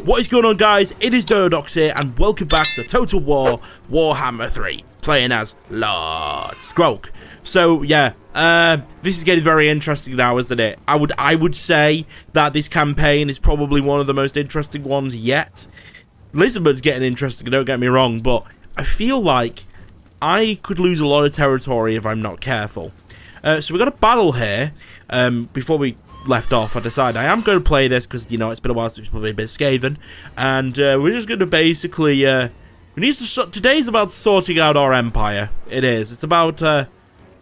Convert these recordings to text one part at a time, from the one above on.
What is going on, guys? It is Dododox here, and welcome back to Total War Warhammer 3, playing as Lord Skrolk. So yeah, this is getting very interesting now, isn't it? I would say that this campaign is probably one of the most interesting ones yet. Lisbon's getting interesting, don't get me wrong, but I feel like I could lose a lot of territory if I'm not careful. So we've got a battle here. Before we left off, I decided I am going to play this because, you know, it's been a while since we've played a bit of Skaven, and we're just going to basically today's about sorting out our empire. It is. It's about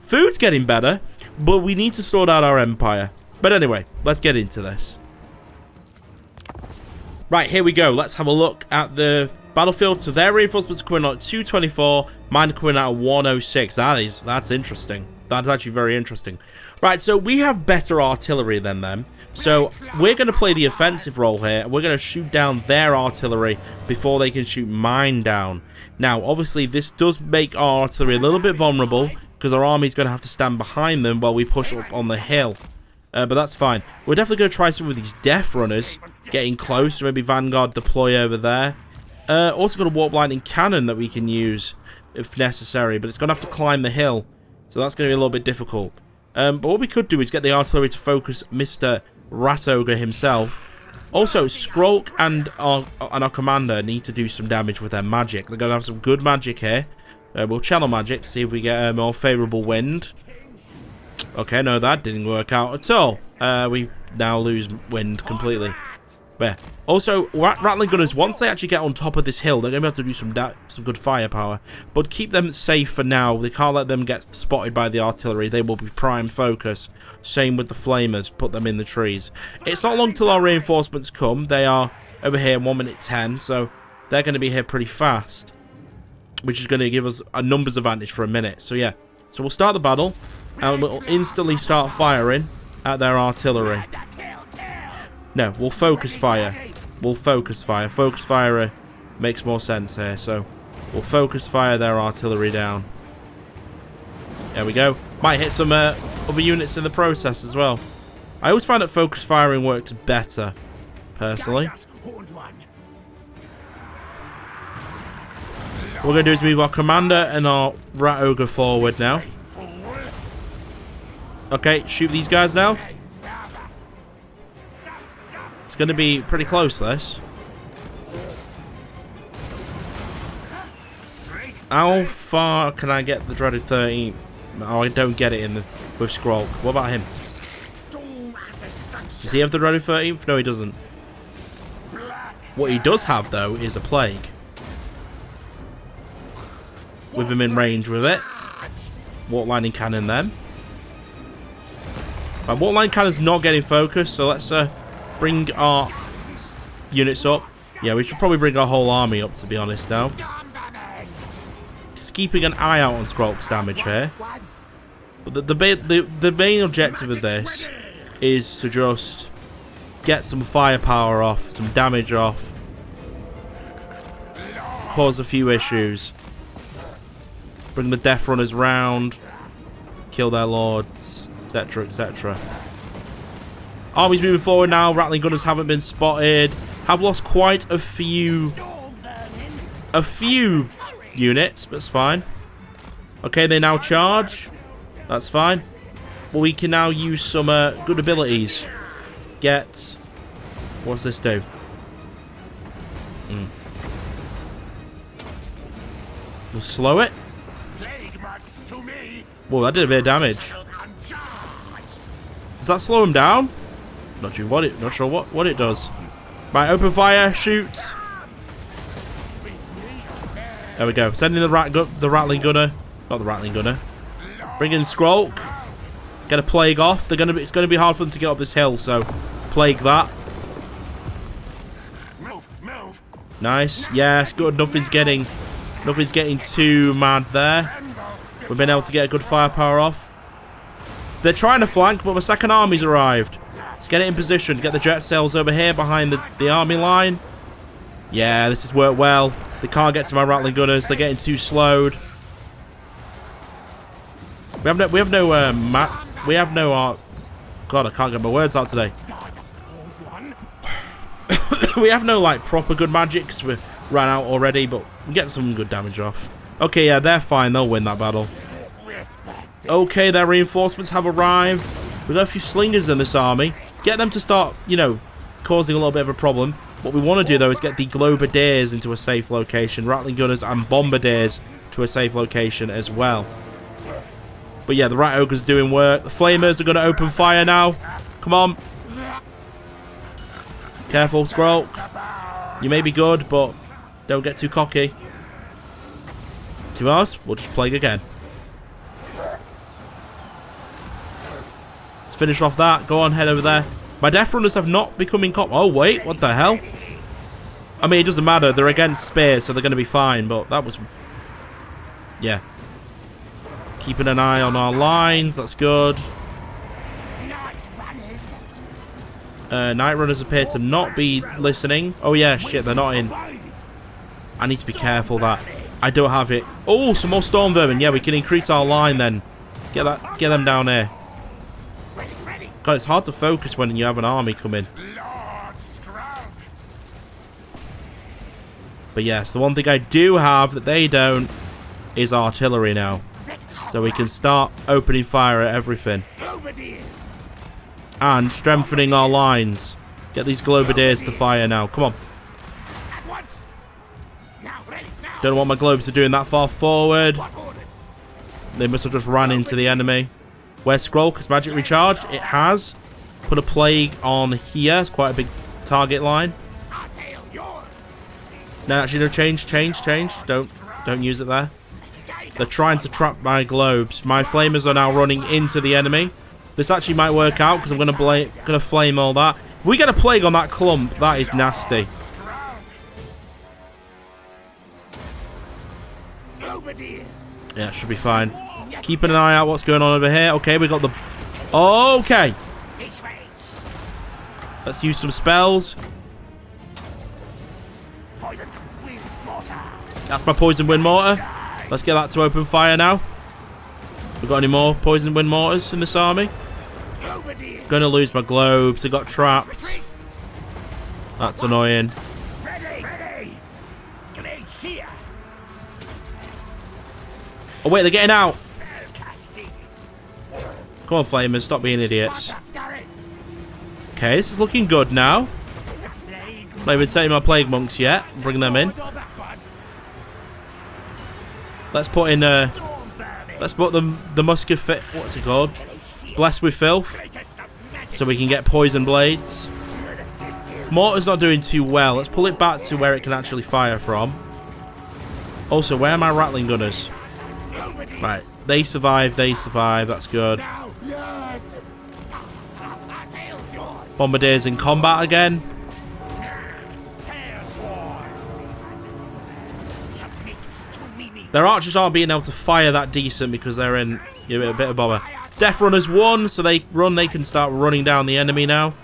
food's getting better, but we need to sort out our empire. But anyway, let's get into this. Right, here we go. Let's have a look at the battlefield. So their reinforcements are coming out at 224, mine are coming out at 106. That's interesting. That's actually very interesting. Right, so we have better artillery than them. So we're going to play the offensive role here. We're going to shoot down their artillery before they can shoot mine down. Now, obviously, this does make our artillery a little bit vulnerable because our army's going to have to stand behind them while we push up on the hill. But that's fine. We're definitely going to try some with these death runners, getting close. Maybe Vanguard deploy over there. Also got a warp lightning cannon that we can use if necessary, but it's going to have to climb the hill. So that's going to be a little bit difficult. But what we could do is get the artillery to focus Mr. Rat Ogre himself. Also, Skrolk and our commander need to do some damage with their magic. They're going to have some good magic here. We'll channel magic to see if we get a more favourable wind. Okay, no, that didn't work out at all. We now lose wind completely. But also, rattling gunners, once they actually get on top of this hill, they're going to be able to do some good firepower. But keep them safe for now. They can't let them get spotted by the artillery. They will be prime focus. Same with the flamers. Put them in the trees. It's not long till our reinforcements come. They are over here 1 minute 10. So they're going to be here pretty fast, which is going to give us a numbers advantage for a minute. So yeah. So we'll start the battle, and we'll instantly start firing at their artillery. No, we'll focus fire. We'll focus fire. Focus fire makes more sense here. So we'll focus fire their artillery down. There we go. Might hit some other units in the process as well. I always find that focus firing works better, personally. What we're going to do is move our commander and our rat ogre forward now. Okay, shoot these guys now. It's going to be pretty close, this. How far can I get the dreaded 13th? Oh, I don't get it with Skrolk. What about him? Does he have the dreaded 13th? No, he doesn't. What he does have, though, is a plague. With him in range with it. Warp lightning cannon then. My warp lightning cannon's not getting focused, so let's bring our units up. Yeah, we should probably bring our whole army up, to be honest, now. Just keeping an eye out on Skrolk's damage here. But the main objective of this is to just get some firepower off, some damage off, cause a few issues, bring the death runners round, kill their lords, etc, etc. Army's moving forward now. Rattling gunners haven't been spotted. Have lost quite a few units, but it's fine. Okay, they now charge. That's fine. Well, we can now use some good abilities. What's this do? We'll slow it. Whoa, that did a bit of damage. Does that slow him down? Not sure what it does. Right, open fire, shoot. There we go. Sending the rattling gunner, not the rattling gunner. Bring in Skrolk. Get a plague off. It's gonna be hard for them to get up this hill, so plague that. Nice. Yes, good. Nothing's getting too mad there. We've been able to get a good firepower off. They're trying to flank, but the second army's arrived. Let's get it in position. Get the jet sails over here behind the army line. Yeah, this has worked well. They can't get to my rattling gunners. They're getting too slowed. We have no God, I can't get my words out today. We have no, like, proper good magic because we ran out already, but we get some good damage off. Okay, yeah, they're fine. They'll win that battle. Okay, their reinforcements have arrived. We've got a few slingers in this army. Get them to start, you know, causing a little bit of a problem. What we want to do, though, is get the globadiers into a safe location. Rattling gunners and bombardiers to a safe location as well. But yeah, the rat ogre's doing work. The flamers are going to open fire now. Come on. Careful, Skrolk. You may be good, but don't get too cocky. To us, we'll just plague again. Let's finish off that. Go on, head over there. My death runners have not become incompetent. Oh, wait, what the hell? I mean, it doesn't matter. They're against spears, so they're going to be fine, but that was... Yeah. Keeping an eye on our lines. That's good. Night runners appear to not be listening. Oh, yeah, shit, they're not in. I need to be careful that I don't have it. Oh, some more storm vermin. Yeah, we can increase our line then. Get them down here. God, it's hard to focus when you have an army come in. But yes, the one thing I do have that they don't is artillery now. So we can start opening fire at everything. And strengthening our lines. Get these globadiers to fire now. Come on. Don't know what my globes are doing that far forward. They must have just ran into the enemy. Where's Skrolk? Has magic recharged? It has. Put a plague on here. It's quite a big target line. No, actually, no, change. Don't use it there. They're trying to trap my globes. My flamers are now running into the enemy. This actually might work out because I'm gonna flame all that. If we get a plague on that clump, that is nasty. Yeah, it should be fine. Keeping an eye out what's going on over here. Okay, we got the... Okay. Let's use some spells. That's my poison wind mortar. Let's get that to open fire now. We got any more poison wind mortars in this army? Gonna lose my globes. They got trapped. That's annoying. Oh wait, they're getting out. Come on, flamers, stop being idiots. Okay, this is looking good now. Not even setting my plague monks yet. Bring them in. Let's put in let's put the musket fit. What's it called? Blessed with filth. So we can get poison blades. Mortar's not doing too well. Let's pull it back to where it can actually fire from. Also, where are my rattling gunners? Right, they survive, that's good. Bombardiers in combat again. Their archers aren't being able to fire that decent because they're in a bit of bother. Death Runners won, so they can start running down the enemy now.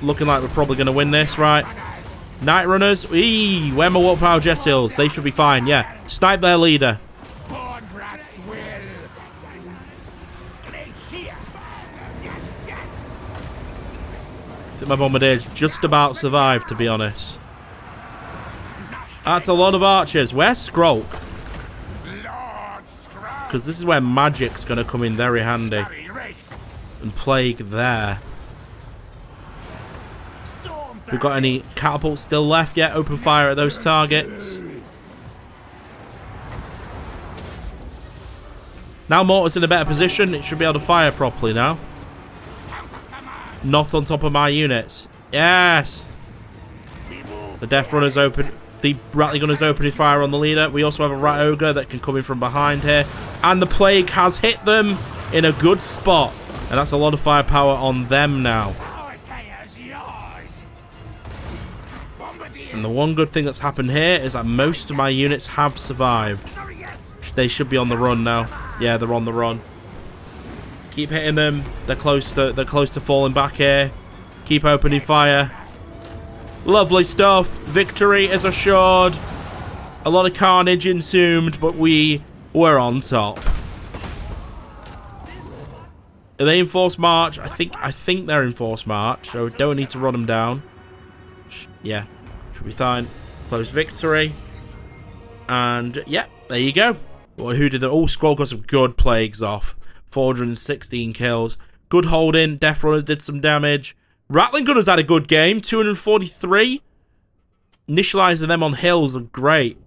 Looking like we're probably going to win this, right? Night Runners, where are my Warp Power Jessils? They should be fine, yeah. Snipe their leader. I think my Bombardiers just about survived, to be honest. That's a lot of archers. Where's Skrolk? Because this is where magic's going to come in very handy. And plague there. We've got any catapults still left yet? Open fire at those targets. Now mortar's in a better position. It should be able to fire properly now. Not on top of my units. Yes! The Death Runner's open. The Rattling Gunner's opening fire on the leader. We also have a Rat Ogre that can come in from behind here. And the Plague has hit them in a good spot. And that's a lot of firepower on them now. And the one good thing that's happened here is that most of my units have survived. They should be on the run now. Yeah, they're on the run. Keep hitting them. They're close to falling back here. Keep opening fire. Lovely stuff. Victory is assured. A lot of carnage ensued, but we were on top. Are they in forced march? I think they're in forced march, so don't need to run them down. Yeah, should be fine. Close victory. And, yeah, there you go. Well, who did that? Oh, Skrolk got some good plagues off. 416 kills. Good holding. Death Runners did some damage. Rattling Gunners had a good game. 243. Initializing them on hills are great.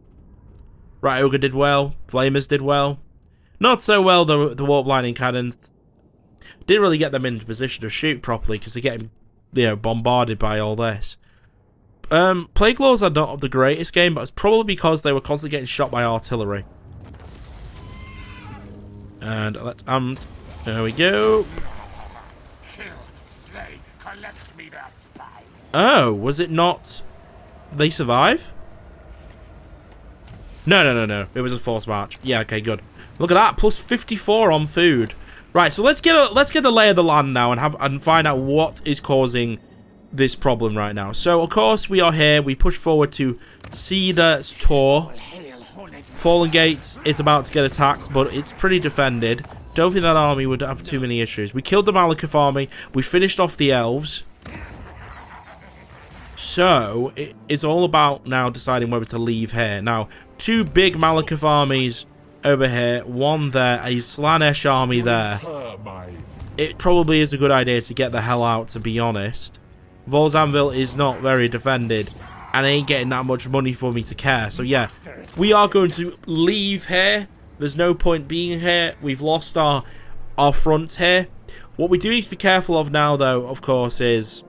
Rat Ogre did well. Flamers did well. Not so well, the Warp Lightning Cannons. Didn't really get them into position to shoot properly because they're getting, bombarded by all this. Plague Lords are not the greatest game, but it's probably because they were constantly getting shot by artillery. And let's there we go. Oh, was it not? They survive? No. It was a forced march. Yeah, okay, good. Look at that, plus 54 on food. Right, so let's get the lay of the land now and find out what is causing this problem right now. So of course we are here. We push forward to Cedar's Tor. Fallen Gates is about to get attacked, but it's pretty defended. Don't think that army would have too many issues. We killed the Malekith army. We finished off the elves. So it's all about now deciding whether to leave here. Now, two big Malekith armies over here, one there, a Slaanesh army there. It probably is a good idea to get the hell out, to be honest. Vol's Anvil is not very defended, and ain't getting that much money for me to care. So yeah, we are going to leave here. There's no point being here. We've lost our front here. What we do need to be careful of now, though, of course, is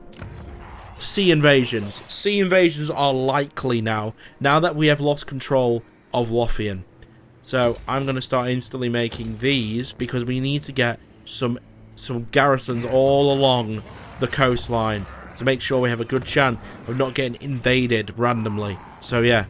sea invasions. Sea invasions are likely now that we have lost control of Lothian. So I'm going to start instantly making these because we need to get some garrisons all along the coastline to make sure we have a good chance of not getting invaded randomly. So yeah,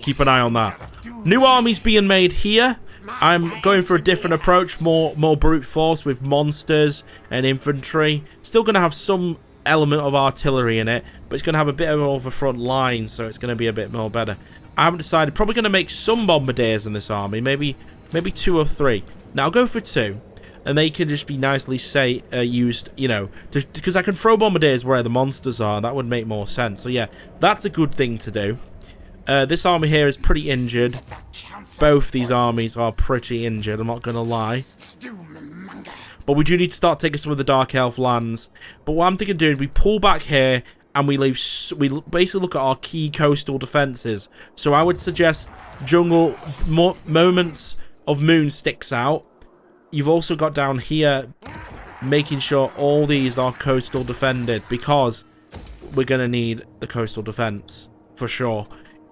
keep an eye on that. New armies being made here. I'm going for a different approach, more brute force with monsters and infantry. Still going to have some element of artillery in it, but it's going to have a bit more of a front line, so it's going to be a bit more better. I haven't decided. Probably going to make some bombardiers in this army, maybe 2 or 3. Now I'll go for 2, and they can just be nicely used, because I can throw bombardiers where the monsters are. That would make more sense. So yeah, that's a good thing to do. This army here is pretty injured. Both these armies are pretty injured, I'm not going to lie. But we do need to start taking some of the Dark Elf lands. But what I'm thinking of doing, we pull back here and we basically look at our key coastal defenses. So I would suggest Jungle Moments of Moon sticks out. You've also got down here making sure all these are coastal defended, because we're going to need the coastal defense for sure.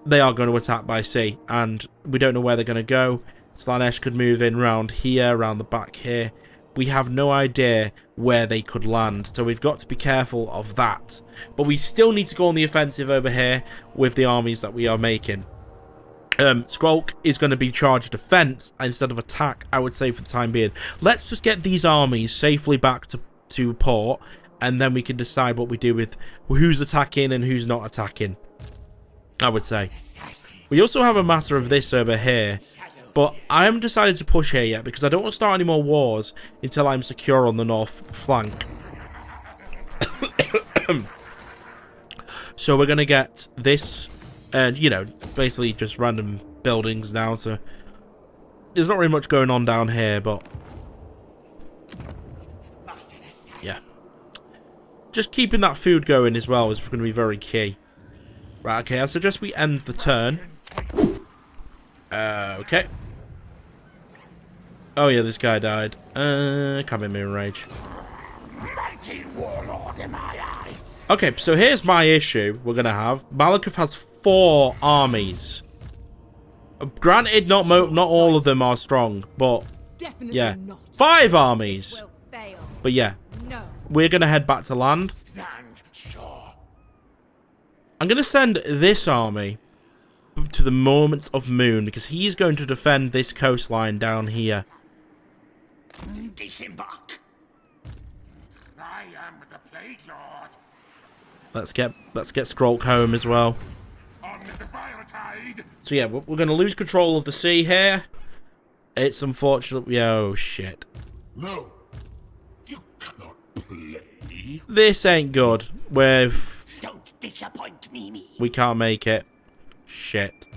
They are going to attack by sea, and we don't know where they're going to go. Slaanesh could move in around here, around the back here. We have no idea where they could land, so we've got to be careful of that. But we still need to go on the offensive over here with the armies that we are making. Skrolk is going to be charged defense instead of attack, I would say, for the time being. Let's just get these armies safely back to port, and then we can decide what we do with who's attacking and who's not attacking, I would say. We also have a matter of this over here, but I haven't decided to push here yet because I don't want to start any more wars until I'm secure on the north flank. So we're going to get this, and basically just random buildings now. So there's not really much going on down here, but yeah, just keeping that food going as well is going to be very key. Right, okay, I suggest we end the turn. Okay. Oh yeah, this guy died. Come in, Moon Rage. Okay, so here's my issue we're gonna have. Malekith has 4 armies. Granted, not all of them are strong, but yeah, 5 armies. But yeah, we're gonna head back to land. I'm gonna send this army to the Moments of Moon because he's going to defend this coastline down here. I am the Plague Lord. Let's get Skrolk home as well. On the vile tide. So yeah, we're going to lose control of the sea here. It's unfortunate. Oh shit. No. cannot play. This ain't good. Don't disappoint me. We can't make it. Shit.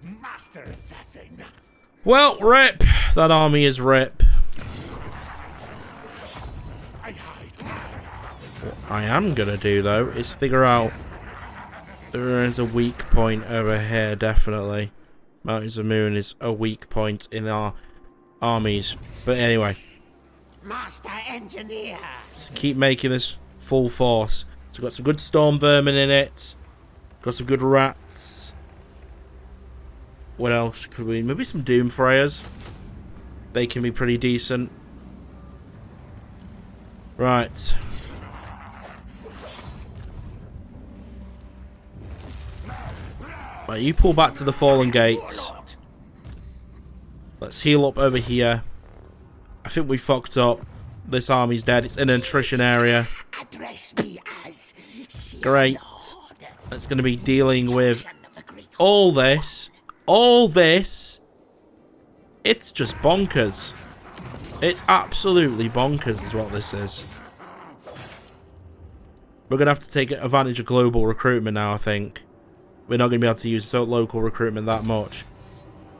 Master assassin. Well, rip. That army is rip. I hide. What I am gonna do though is figure out there is a weak point over here. Definitely, Mountains of Moon is a weak point in our armies. But anyway, Master engineer. just keep making this full force. So we've got some good storm vermin in it. Got some good rats. What else could we? Maybe some Doom Frayers. They can be pretty decent. Right. Right, you pull back to the Fallen Gates. Let's heal up over here. I think we fucked up. This army's dead. It's in an attrition area. Address me as Great. That's going to be dealing with all this. All this. It's just bonkers. It's absolutely bonkers is what this is. We're going to have to take advantage of global recruitment now, I think. We're not going to be able to use local recruitment that much.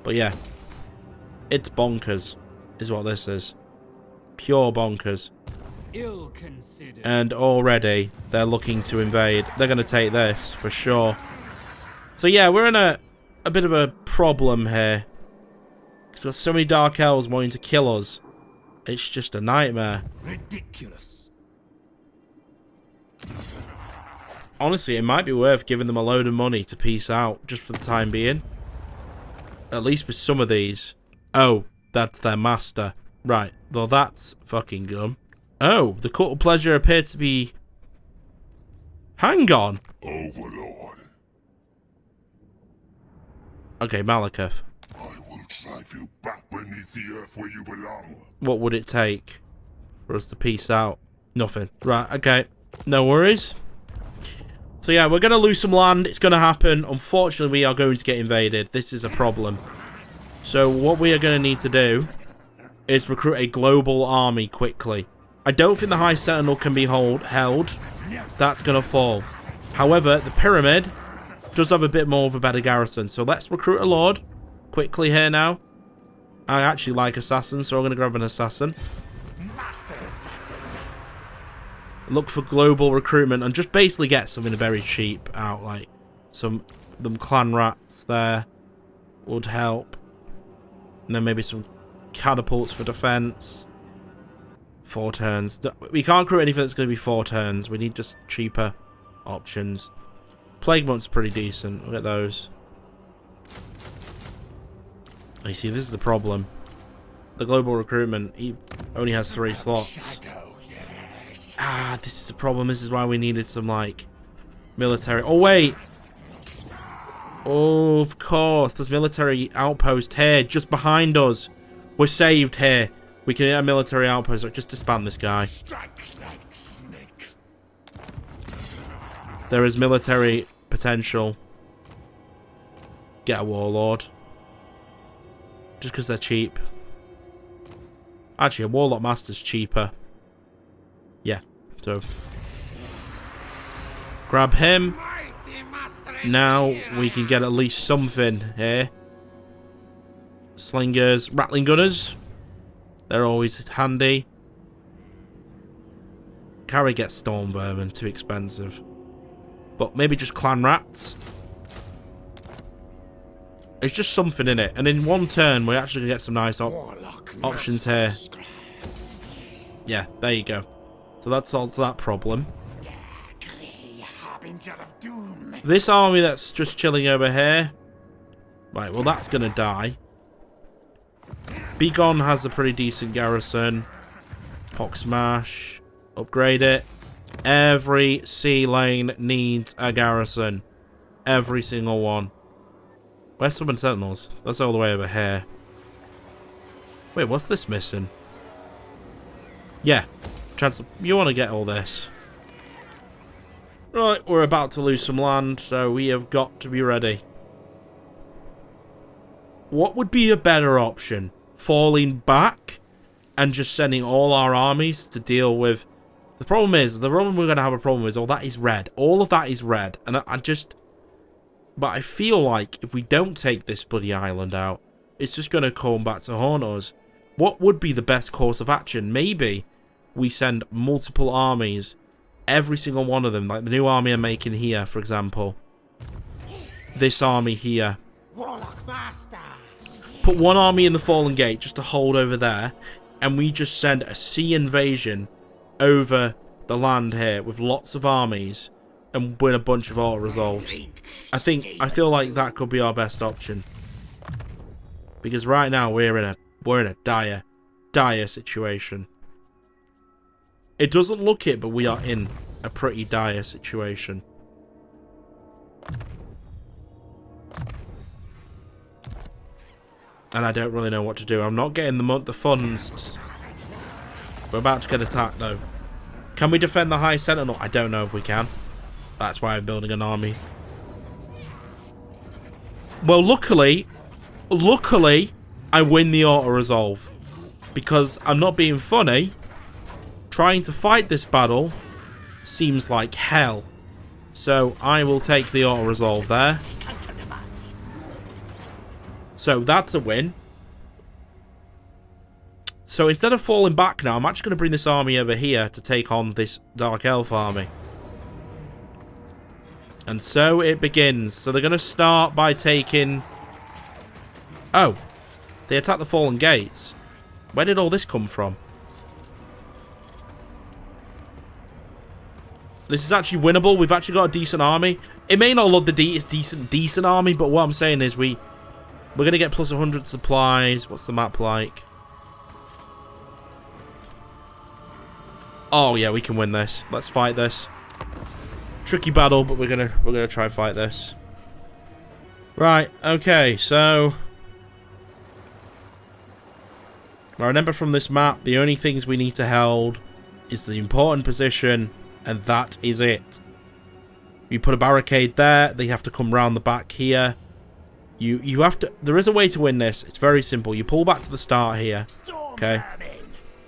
But yeah. It's bonkers is what this is. Pure bonkers. Ill considered. And already they're looking to invade. They're going to take this for sure. So yeah, we're in a bit of a problem here. Because there's so many Dark Elves wanting to kill us. It's just a nightmare. Ridiculous. Honestly, it might be worth giving them a load of money to peace out, just for the time being. At least with some of these. Oh, that's their master. Right, well that's fucking dumb. Oh, the cult of pleasure appeared to be... Hang on. Overlord. Okay, Malekith. I will drive you back beneath the earth where you belong. What would it take for us to peace out? Nothing. Right, okay. No worries. So yeah, we're going to lose some land. It's going to happen. Unfortunately, we are going to get invaded. This is a problem. So what we are going to need to do is recruit a global army quickly. I don't think the High Sentinel can be held. That's going to fall. However, the Pyramid does have a bit more of a better garrison. So let's recruit a Lord quickly here now. I actually like assassins, so I'm going to grab an assassin. Master assassin. Look for global recruitment and just basically get something very cheap out. Like some them clan rats there would help. And then maybe some catapults for defense. 4 turns. We can't create anything that's going to be 4 turns. We need just cheaper options. Plague Monk's pretty decent. Look at those. You see, this is the problem. The global recruitment, he only has 3 slots. Ah, this is the problem. This is why we needed some, like, military. Oh, wait. Oh, of course. There's military outpost here, just behind us. We're saved here. We can get a military outpost. Just disband this guy. There is military potential. Get a warlord. Just because they're cheap. Actually, a warlock master's cheaper. Yeah, so grab him. Now we can get at least something here. Slingers, rattling gunners. They're always handy. Carry gets storm vermin, too expensive. But maybe just clan rats. It's just something in it. And in 1 turn, we're actually going to get some nice options here. Yeah, there you go. So that solves that problem. This army that's just chilling over here. Right, well that's going to die. Begone has a pretty decent garrison. Pox Smash. Upgrade it. Every sea lane needs a garrison. Every single one. Where's Summon Sentinels? That's all the way over here. Wait, what's this missing? Yeah. Chancellor, you want to get all this. Right, we're about to lose some land, so we have got to be ready. What would be a better option? Falling back and just sending all our armies to deal with... The problem we're going to have a problem is all that is red. All of that is red. And but I feel like if we don't take this bloody island out, it's just going to come back to haunt us. What would be the best course of action? Maybe we send multiple armies, every single one of them, like the new army I'm making here, for example. This army here. Warlock Master. Put one army in the Fallen Gate just to hold over there, and we just send a sea invasion over the land here with lots of armies and win a bunch of auto resolves. I feel like that could be our best option. Because right now we're in a dire situation. It doesn't look it, but we are in a pretty dire situation. And I don't really know what to do. I'm not getting the funds. We're about to get attacked, though. Can we defend the High Sentinel? I don't know if we can. That's why I'm building an army. Well, luckily, I win the auto-resolve. Because I'm not being funny. Trying to fight this battle seems like hell. So, I will take the auto-resolve there. So that's a win. So instead of falling back now, I'm actually going to bring this army over here to take on this Dark Elf army. And so it begins. So they're going to start by taking... Oh. They attack the Fallen Gates. Where did all this come from? This is actually winnable. We've actually got a decent army. It may not look the decent army, but what I'm saying is we're going to get plus 100 supplies. What's the map like? Oh, yeah, we can win this. Let's fight this. Tricky battle, but we're gonna try fight this. Right, okay, so... I remember from this map, the only things we need to hold is the important position, and that is it. You put a barricade there, they have to come round the back here. You have to... There is a way to win this. It's very simple. You pull back to the start here. Okay.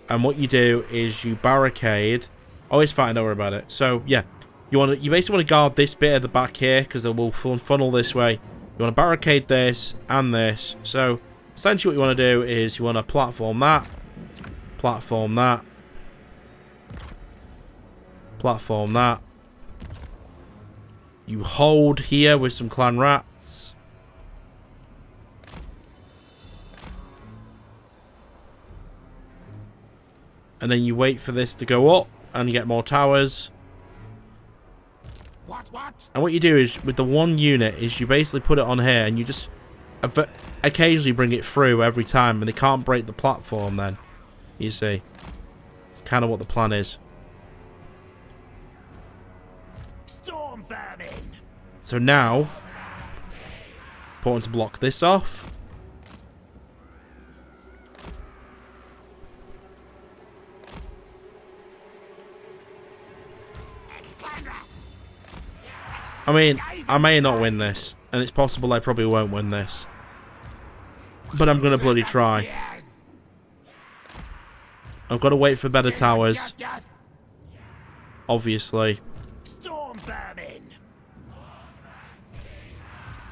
And what you do is you barricade... Oh, it's fine. Don't worry about it. So, yeah. You basically want to guard this bit at the back here because they will funnel this way. You want to barricade this and this. So, essentially what you want to do is you want to platform that. Platform that. Platform that. You hold here with some clan rats. And then you wait for this to go up and you get more towers. And what you do is, with the one unit, is you basically put it on here and you just occasionally bring it through every time, and they can't break the platform then. You see. It's kind of what the plan is. Storm vermin. So now, important to block this off. I mean, I may not win this, and it's possible I probably won't win this. But I'm going to bloody try. I've got to wait for better towers. Obviously. Storm vermin.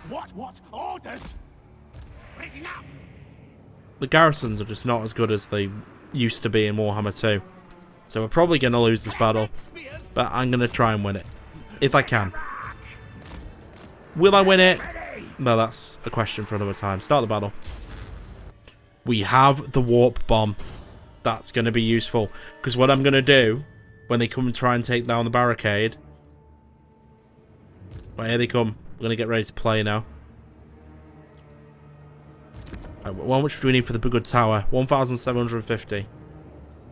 What orders? Breaking up. The garrisons are just not as good as they used to be in Warhammer 2. So we're probably going to lose this battle. But I'm going to try and win it. If I can. Will I win it? No, that's a question for another time. Start the battle. We have the warp bomb. That's going to be useful. Because what I'm going to do, when they come and try and take down the barricade... Well, here they come. We're going to get ready to play now. How much do we need for the good tower? 1,750.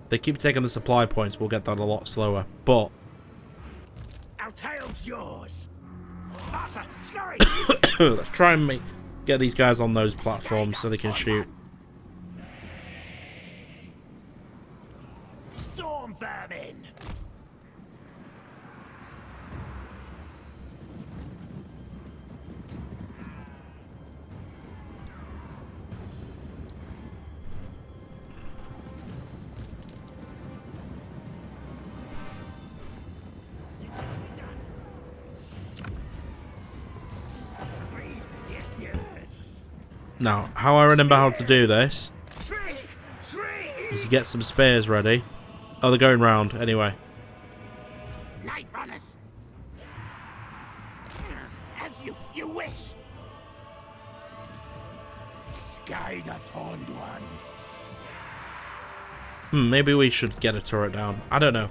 They keep taking the supply points. We'll get that a lot slower. But... Our tail's yours. Faster, scurry. Let's try and get these guys on those platforms so they can shoot. Storm vermin. Now, how I remember how to do this Shriek! Shriek! is to get some spears ready. Oh, they're going round anyway. Night runners. As you wish. Guide us, Horned One. Maybe we should get a turret down. I don't know.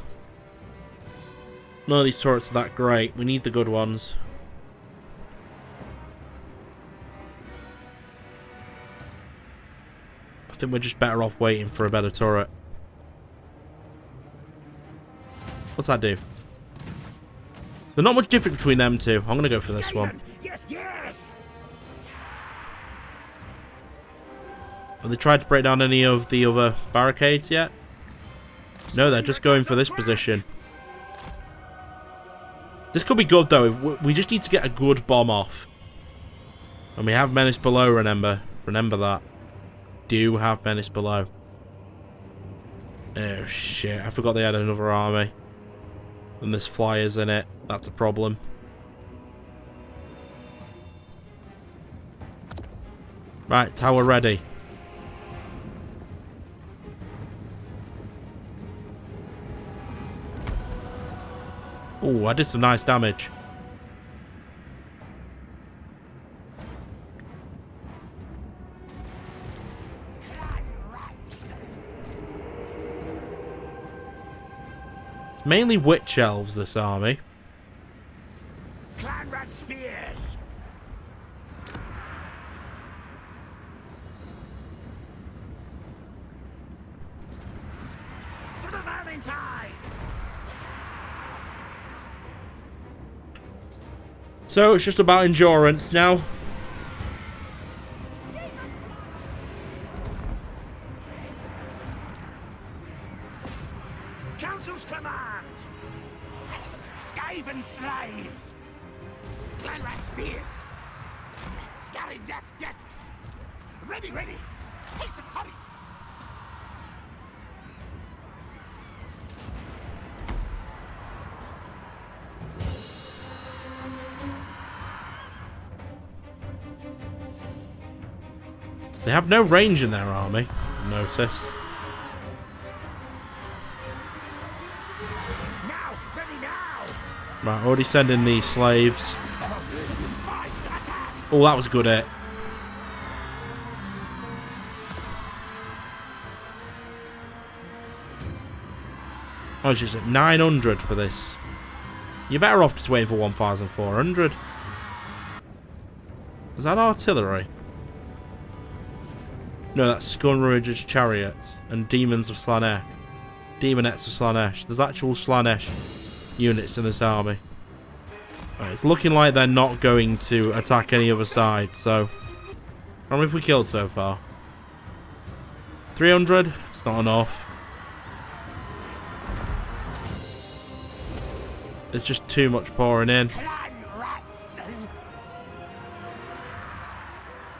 None of these turrets are that great. We need the good ones. I think we're just better off waiting for a better turret. What's that do? There's not much difference between them two. I'm going to go for this one. Yes, yes. Have they tried to break down any of the other barricades yet? No, they're just going for this position. This could be good, though. We just need to get a good bomb off. And we have Menace below, remember. Remember that. Do have Menace below. Oh, shit. I forgot they had another army. And there's flyers in it. That's a problem. Right, tower ready. Oh, I did some nice damage. It's mainly witch elves, this army. Clan rat spears. For the Vermintide. So it's just about endurance now. Council's command. Skaven slaves. Clan rat spears. Scouting, yes, yes. Ready, ready. Hasten, hurry. They have no range in their army, notice. Now, ready now. Right, already sending the slaves. Fight, attack. Oh, that was a good hit. Oh, she's at 900 for this. You're better off just waiting for 1,400. Is that artillery? No, that's Skunridge's chariots and demons of Slanesh. Demonettes of Slanesh. There's actual Slanesh units in this army. Right, it's looking like they're not going to attack any other side, so... How many have we killed so far? 300? It's not enough. There's just too much pouring in. Clan rats.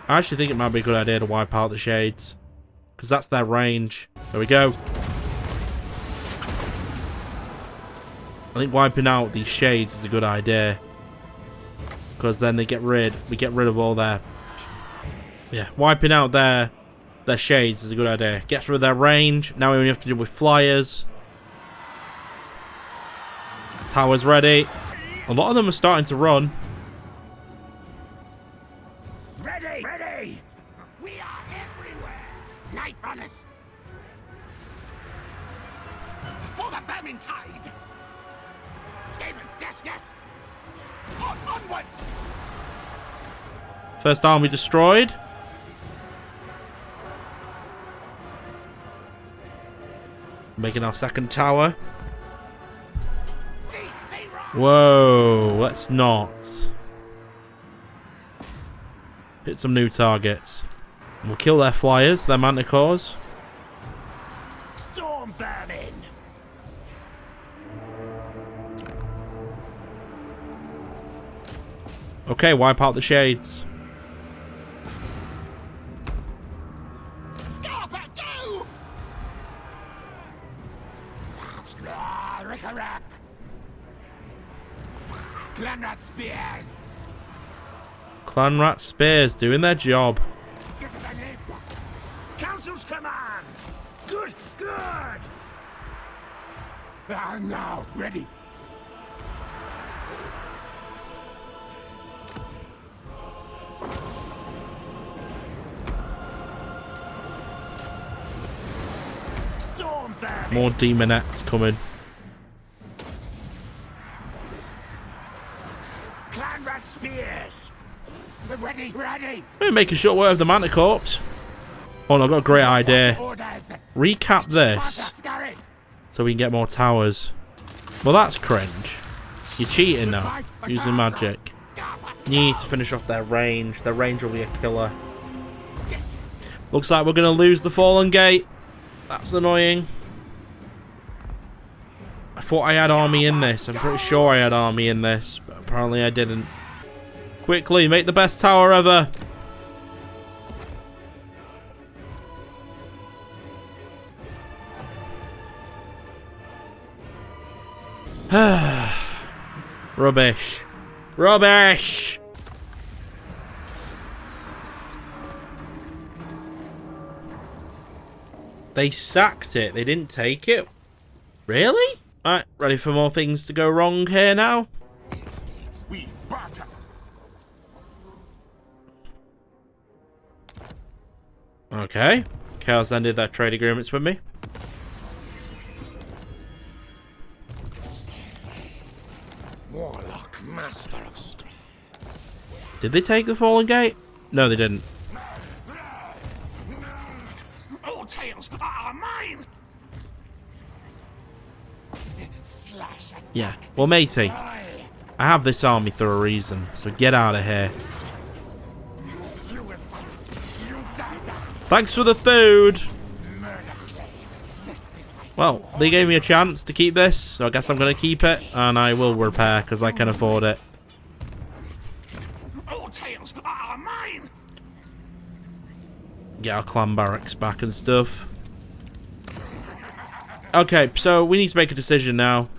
I actually think it might be a good idea to wipe out the shades. Because that's their range. There we go. I think wiping out these shades is a good idea. Because then we get rid of all their... Yeah, wiping out their shades is a good idea. Gets rid of their range. Now we only have to deal with flyers. Tower's ready. A lot of them are starting to run. Ready, ready. We are everywhere. Night runners. For the Vermintide. Skaven, yes, yes. Onwards. First army destroyed. Making our second tower. Whoa, let's not. Hit some new targets. We'll kill their flyers, their manticores. Storm vermin. Okay, wipe out the shades. Scarpa, go! Rick-a-rack. Clan rat spears. Clan rat spears doing their job. Go! Consul's command! Good, good! Now, ready. Storm vermin! More demonettes coming. Clan rat spears! Ready, ready! We're making short work of the Manta Corpse. Oh no, I've got a great idea. Recap this so we can get more towers. Well, that's cringe. You're cheating now, using magic. You need to finish off their range. Their range will be a killer. Looks like we're going to lose the Fallen Gate. That's annoying. I thought I had army in this. I'm pretty sure I had army in this, but apparently I didn't. Quickly, make the best tower ever. Rubbish. Rubbish! They sacked it. They didn't take it. Really? Alright, ready for more things to go wrong here now? We barter. Okay. Chaos ended their trade agreements with me. Warlock, master of Skrolk. Did they take the Fallen Gate? No, they didn't. All tales are mine. Slash attack. Yeah. Well, matey, Destroy. I have this army for a reason, so get out of here. You will fight. You die. Thanks for the food! Murder slave. Sacrifice. Well, they gave me a chance to keep this, so I guess I'm going to keep it, and I will repair, because I can afford it. All tales are mine. Get our clan barracks back and stuff. Okay, so we need to make a decision now.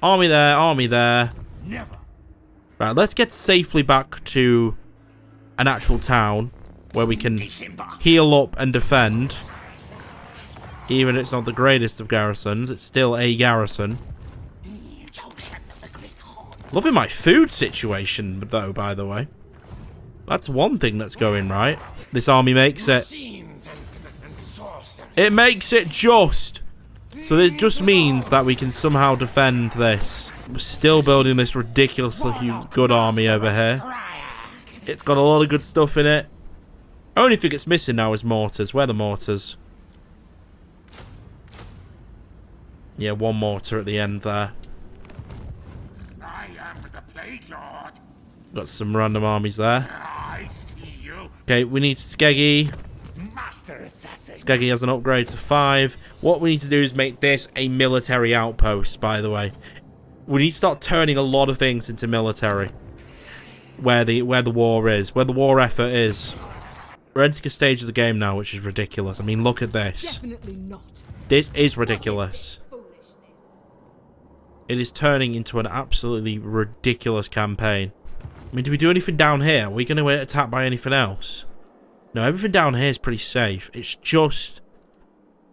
Army there, army there. Never. Right, let's get safely back to an actual town where we can heal up and defend. Even if it's not the greatest of garrisons, it's still a garrison. Loving my food situation, though, by the way. That's one thing that's going right. This army makes it. It makes it just. So it just means that we can somehow defend this. We're still building this ridiculously good army over here. It's got a lot of good stuff in it. Only thing it's missing now is mortars. Where are the mortars? Yeah, one mortar at the end there. I am the Plague Lord. Got some random armies there. I see you. Okay, we need Skeggy. Master assassin. Skeggy has an upgrade to 5. What we need to do is make this a military outpost, by the way. We need to start turning a lot of things into military. Where the war is. Where the war effort is. We're entering a stage of the game now, which is ridiculous. I mean, look at this. Definitely not. This is ridiculous. It is turning into an absolutely ridiculous campaign. I mean, do we do anything down here? Are we going to get attacked by anything else? No, everything down here is pretty safe. It's just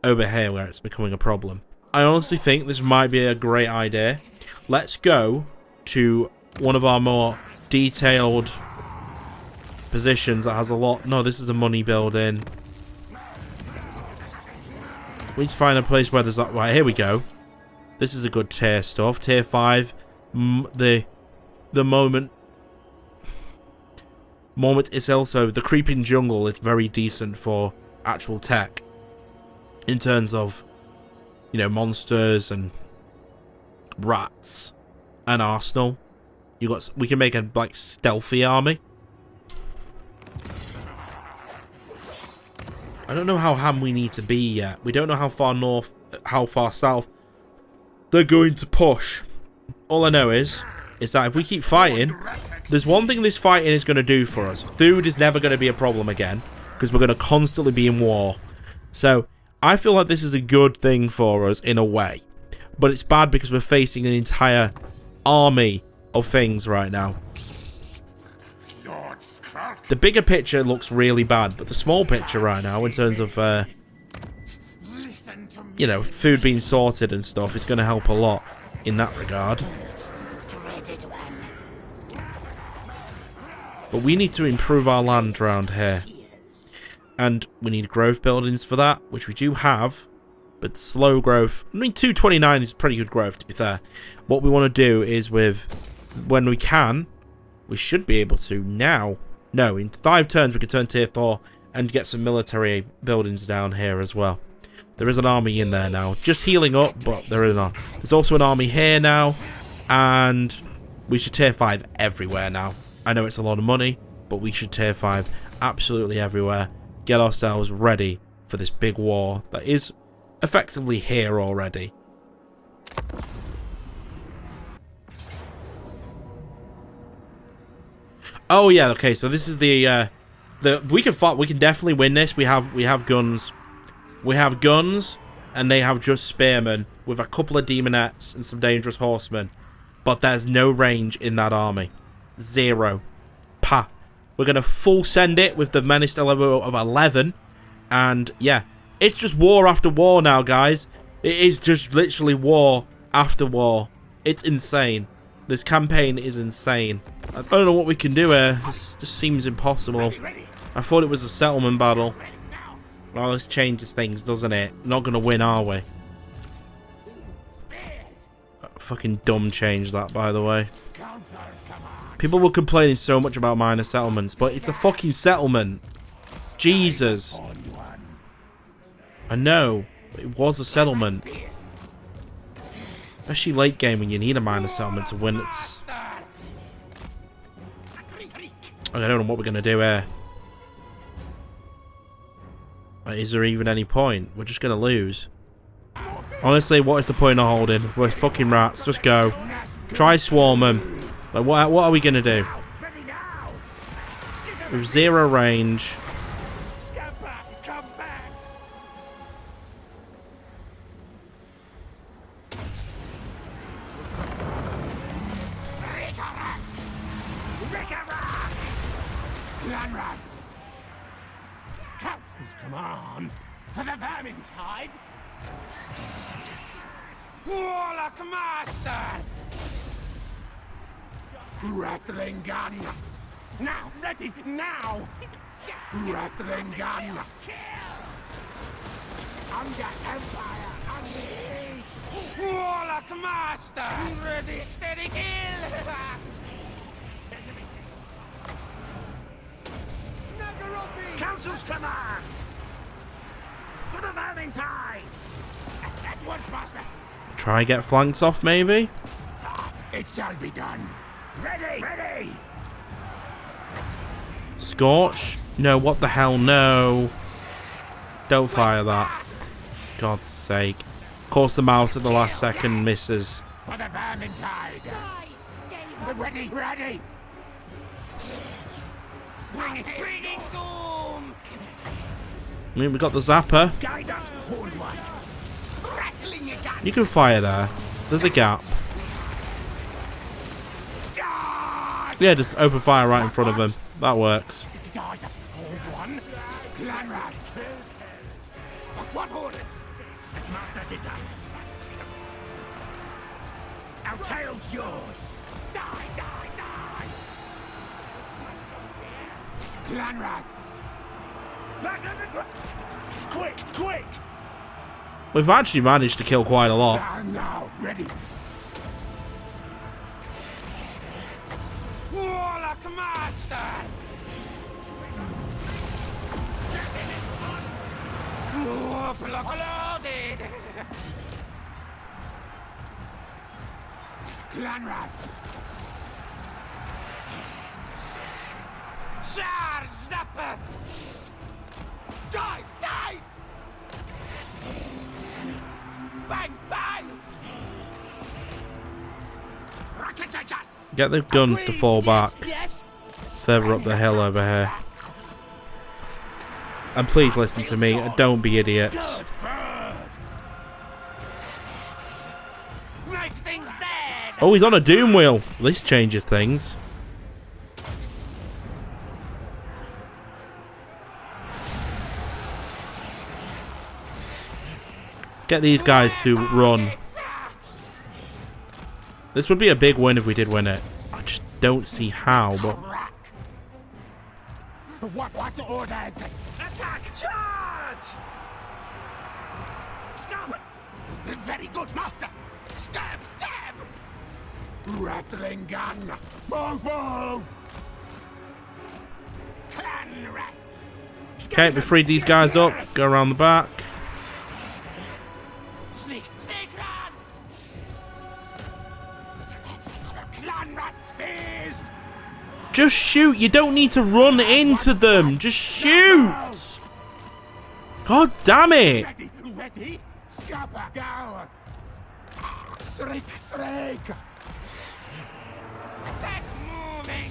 over here where it's becoming a problem. I honestly think this might be a great idea. Let's go to one of our more detailed positions that has a lot. No, this is a money building. We need to find a place where there's that. Right, here we go. This is a good tier stuff. Tier 5. The moment is also the creeping jungle is very decent for actual tech in terms of, you know, monsters and rats and arsenal. We can make a like stealthy army. I don't know how ham we need to be yet. We don't know how far north, how far south they're going to push. All I know is that if we keep fighting, there's one thing this fighting is going to do for us. Food is never going to be a problem again, because we're going to constantly be in war. So, I feel like this is a good thing for us in a way. But it's bad because we're facing an entire army of things right now. Lord Skrolk. The bigger picture looks really bad, but the small picture right now, in terms of you know, food being sorted and stuff is going to help a lot in that regard. Dreaded one. But we need to improve our land around here. And we need growth buildings for that, which we do have. But slow growth. I mean, 229 is pretty good growth, to be fair. What we want to do is when we can, we should be able to now. No, in 5 turns we can turn tier 4 and get some military buildings down here as well. There is an army in there now. Just healing up, but there's also an army here now. And we should tier 5 everywhere now. I know it's a lot of money, but we should tier 5 absolutely everywhere. Get ourselves ready for this big war that is effectively here already. Oh yeah, okay. So this is the we can definitely win this. We have guns. We have guns, and they have just spearmen with a couple of demonettes and some dangerous horsemen. But there's no range in that army. 0. Pa. We're gonna full send it with the menace level of 11, and yeah. It's just war after war now, guys. It is just literally war after war. It's insane. This campaign is insane. I don't know what we can do here. This just seems impossible. I thought it was a settlement battle. Well, this changes things, doesn't it? Not going to win, are we? Fucking dumb change that, by the way. People were complaining so much about minor settlements, but it's a fucking settlement. Jesus. I know, but it was a settlement. Especially late game when you need a minor settlement to win it. I don't know what we're going to do here. Is there even any point? We're just going to lose. Honestly, what is the point of holding? We're fucking rats. Just go. Try swarm them. Like, what are we going to do? With 0 range. Come on, for the Vermintide! Warlock Master! Rattling gun! Now, ready, now! Rattling gun! Under Empire, unleash! Warlock Master! Ready, steady, kill! Council's command! For the Vermintide! At once, Master! Try get flanks off, maybe? It shall be done. Ready! Ready! Scorch? No, what the hell, no. Don't fire that. God's sake. Of course the mouse at the last second misses. For the Vermintide! Ready! Ready! Bringing doom! I mean, we got the zapper. Guide us, horned one. Rattling your gun. You can fire there. There's a gap. Yeah, just open fire right in front of him. That works. Guide us, horned one. Clan rats. What orders? As master desires. Our tail's yours. Die, die, die. Clan rats. Back on the ground. Quick, quick. We've actually managed to kill quite a lot. Now, ready. Warlock Master. Block loaded. Clan rats. Charge zapper. Die, die. Bang, bang. Get the guns to fall back further up the hill over here. And please listen to me, don't be idiots. Oh, he's on a doom wheel. This changes things. Get these guys to run. This would be a big win if we did win it. I just don't see how, but... What orders? Attack! Charge! Stop! Very good, master! Stab! Stab! Rattling gun! Move! Move! Clan rats! Okay, we freed these guys up. Go around the back. Sneak! Sneak run! Clan rat spears! Just shoot. You don't need to run into them. Just shoot. God damn it. Ready! Ready! Scupper! Go! Shriek! Shriek! That's moving!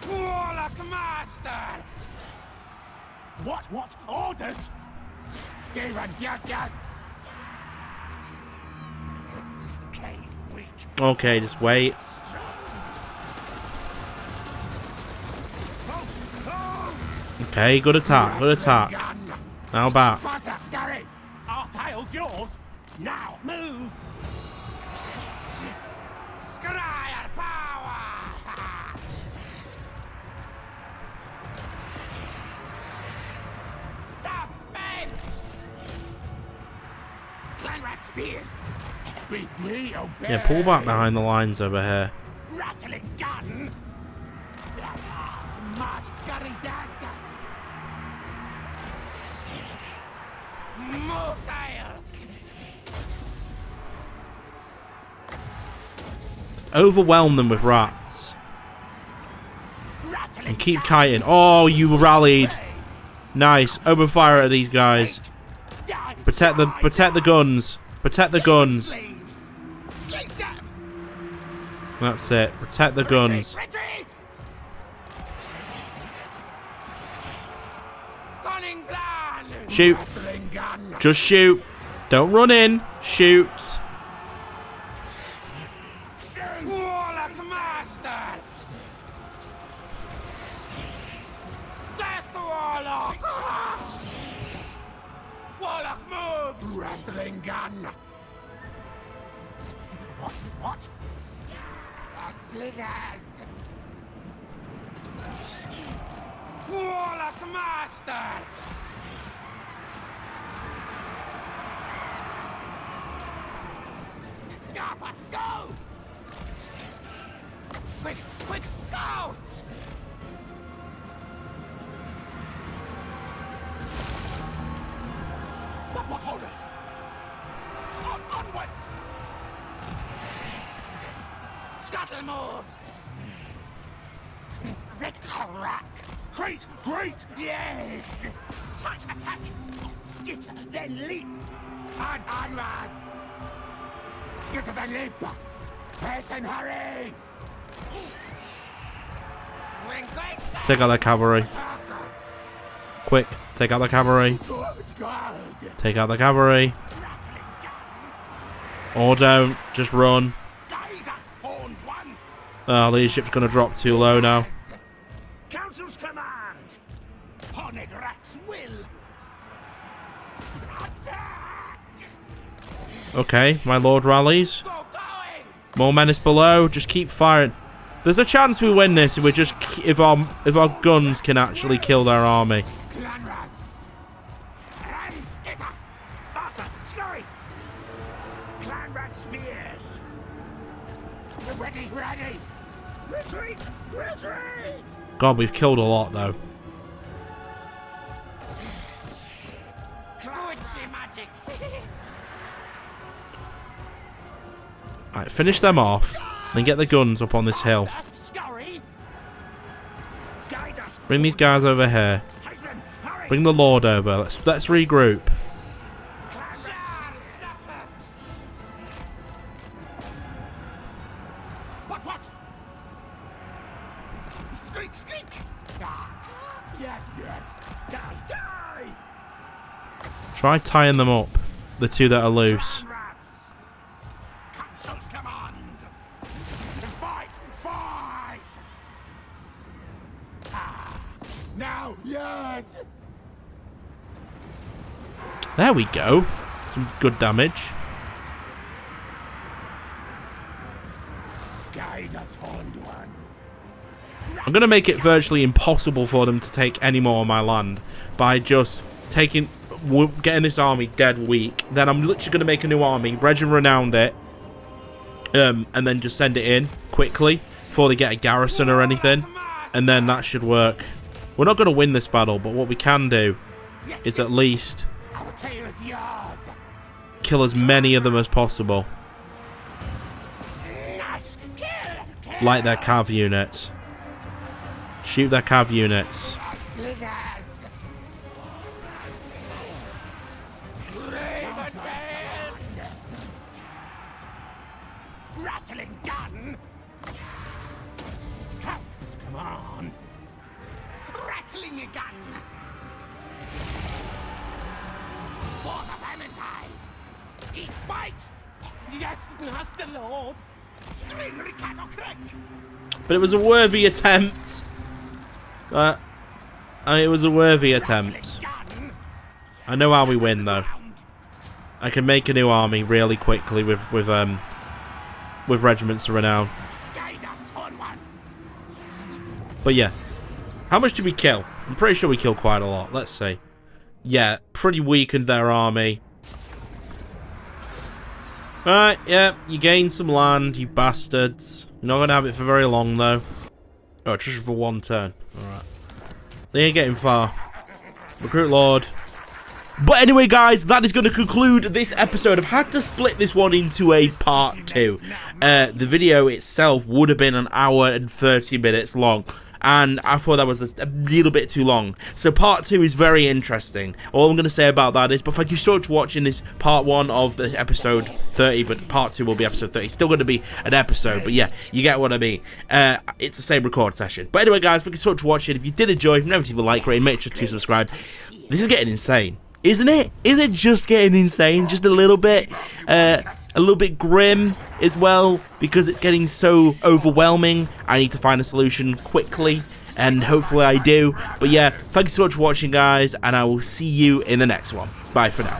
Warlock master! What? Orders? Skaven, yes! Okay, weak. Okay, just wait. Okay, good attack. Good attack. Now back. Faster, scurry! Our tile's yours! Now, move! Scryer power! Stop, men! Clan rat spears! We obey! Yeah, pull back behind the lines over here. Rattling gun! March, scurry, dancer! Move, tile! Overwhelm them with rats. And keep kiting. Oh, you rallied. Nice. Open fire at these guys. Protect the guns. Protect the guns. That's it. Protect the guns. Shoot. Just shoot. Don't run in. Shoot. Warlock master! Death to Warlock! Warlock moves! Rattling gun! What? Slingers! Warlock master! Scarpa, go! Quick, go! What orders? Onwards! Scuttle move! Red crack! Great! Yes! Fight attack! Skitter, then leap! Onwards! Get to the leap! Press and hurry! Take out that cavalry. Quick, take out the cavalry. Take out the cavalry. Or don't, just run. Oh, leadership's gonna drop too low now. Council's command! Horned rats will! Attack! Okay, my lord rallies. More menace below. Just keep firing. There's a chance we win this if our guns can actually kill their army. Clan rats! And skitter! Faster! Scurry! Clan rat spears! Ready! Retreat! God, we've killed a lot though. Magics! Alright, finish them off. Then get the guns up on this hill. Bring these guys over here. Bring the lord over. Let's regroup. What? Squeak! Yes! Die! Try tying them up. The two that are loose. Council's command! Fight! There we go. Some good damage. Guide us, Horned One. I'm going to make it virtually impossible for them to take any more of my land by just getting this army dead weak. Then I'm literally going to make a new army, Regent Renowned it, and then just send it in quickly before they get a garrison or anything, and then that should work. We're not going to win this battle, but what we can do is at least kill as many of them as possible. Light their cav units. Shoot their cav units. Rattling gun. Captain's command. Rattling a gun. For the Valentine. Eat fight. Yes, Master Lord. String Ricardo Craig. But it was a worthy attempt. It was a worthy attempt. I know how we win though. I can make a new army really quickly with regiments of renown. But yeah, how much did we kill? I'm pretty sure we killed quite a lot. Let's see. Yeah, pretty weakened their army. Alright, yeah, you gained some land, you bastards. You're not gonna have it for very long though. Oh, just for one turn. Alright. They ain't getting far. Recruit Lord. But anyway, guys, that is going to conclude this episode. I've had to split this one into a part 2. The video itself would have been an hour and 30 minutes long, and I thought that was a little bit too long. So part 2 is very interesting. All I'm going to say about that is, but thank you so much for watching this part 1 of the episode 30, but part 2 will be episode 30. It's still going to be an episode, but yeah, you get what I mean. It's the same record session. But anyway, guys, thank you so much for watching. If you did enjoy, remember to leave a like, rate, make sure to subscribe. This is getting insane. Isn't it? Is it just getting insane? Just a little bit grim as well, because it's getting so overwhelming. I need to find a solution quickly, and hopefully I do. But yeah, thank you so much for watching, guys, and I will see you in the next one. Bye for now.